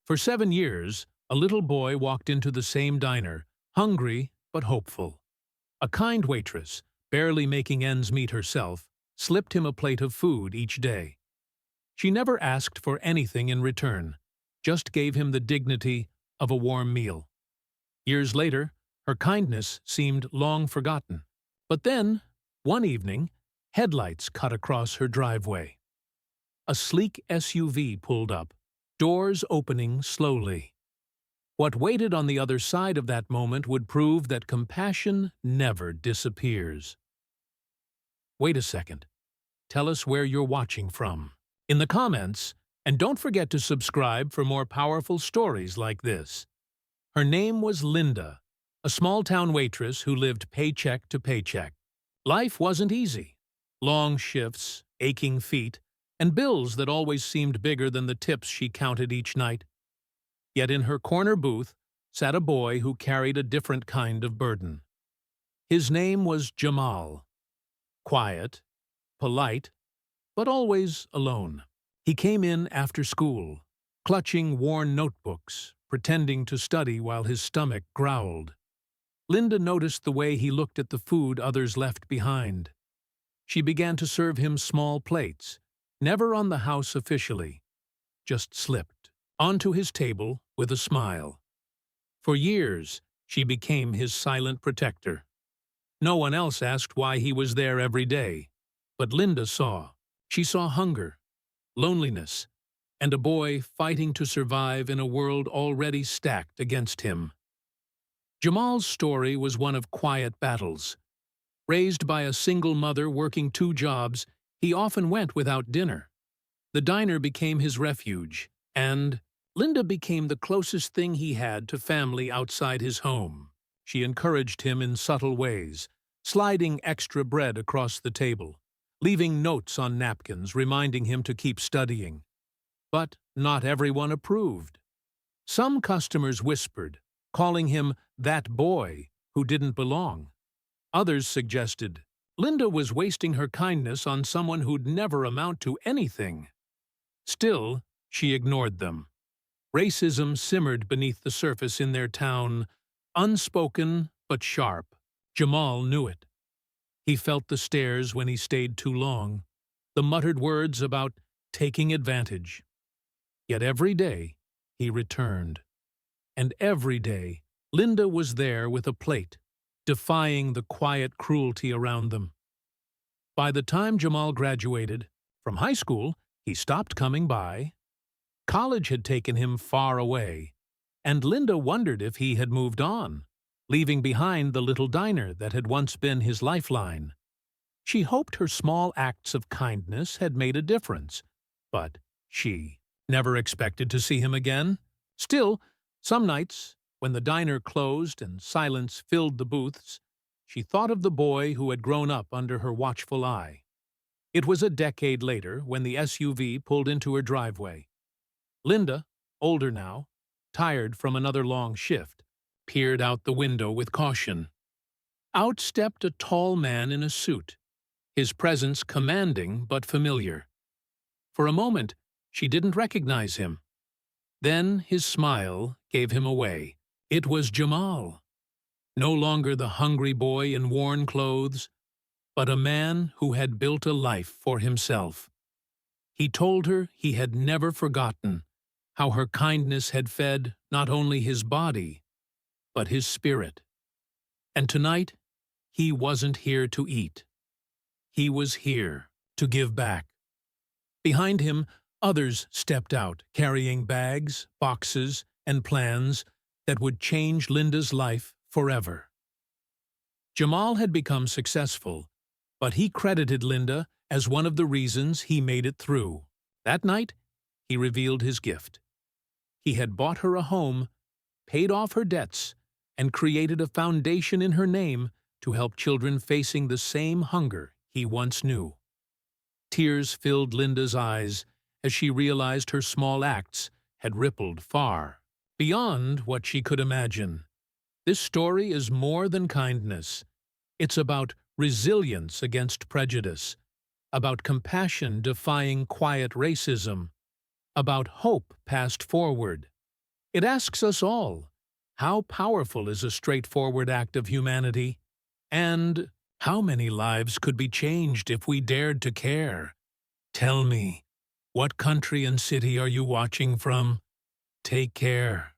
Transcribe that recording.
For 7 years, a little boy walked into the same diner, hungry but hopeful. A kind waitress, barely making ends meet herself, slipped him a plate of food each day. She never asked for anything in return, just gave him the dignity of a warm meal. Years later, her kindness seemed long forgotten. But then, one evening, headlights cut across her driveway. A sleek SUV pulled up, doors opening slowly. What waited on the other side of that moment would prove that compassion never disappears. Wait a second. Tell us where you're watching from in the comments, and don't forget to subscribe for more powerful stories like this. Her name was Linda, a small-town waitress who lived paycheck to paycheck. Life wasn't easy. Long shifts, aching feet, and bills that always seemed bigger than the tips she counted each night. Yet in her corner booth sat a boy who carried a different kind of burden. His name was Jamal. Quiet, polite, but always alone. He came in after school, clutching worn notebooks, pretending to study while his stomach growled. Linda noticed the way he looked at the food others left behind. She began to serve him small plates, never on the house officially, just slipped onto his table with a smile. For years, she became his silent protector. No one else asked why he was there every day, but Linda saw. She saw hunger, loneliness, and a boy fighting to survive in a world already stacked against him. Jamal's story was one of quiet battles. Raised by a single mother working 2 jobs, he often went without dinner. The diner became his refuge, and Linda became the closest thing he had to family outside his home. She encouraged him in subtle ways, sliding extra bread across the table, leaving notes on napkins reminding him to keep studying. But not everyone approved. Some customers whispered, calling him that boy who didn't belong. Others suggested Linda was wasting her kindness on someone who'd never amount to anything. Still, she ignored them. Racism simmered beneath the surface in their town, unspoken but sharp. Jamal knew it. He felt the stares when he stayed too long, the muttered words about taking advantage. Yet every day, he returned. And every day, Linda was there with a plate, defying the quiet cruelty around them. By the time Jamal graduated from high school, he stopped coming by. College had taken him far away, and Linda wondered if he had moved on, leaving behind the little diner that had once been his lifeline. She hoped her small acts of kindness had made a difference, but she never expected to see him again. Still, some nights, when the diner closed and silence filled the booths, she thought of the boy who had grown up under her watchful eye. It was a decade later when the SUV pulled into her driveway. Linda, older now, tired from another long shift, peered out the window with caution. Out stepped a tall man in a suit, his presence commanding but familiar. For a moment, she didn't recognize him. Then his smile gave him away. It was Jamal. No longer the hungry boy in worn clothes, but a man who had built a life for himself. He told her he had never forgotten how her kindness had fed not only his body, but his spirit. And tonight, he wasn't here to eat. He was here to give back. Behind him, others stepped out, carrying bags, boxes, and plans that would change Linda's life forever. Jamal had become successful, but he credited Linda as one of the reasons he made it through. That night, he revealed his gift. He had bought her a home, paid off her debts, and created a foundation in her name to help children facing the same hunger he once knew. Tears filled Linda's eyes as she realized her small acts had rippled far beyond what she could imagine. This story is more than kindness. It's about resilience against prejudice, about compassion defying quiet racism, about hope passed forward, It asks us all, how powerful is a straightforward act of humanity? And how many lives could be changed if we dared to care? Tell me, what country and city are you watching from? Take care.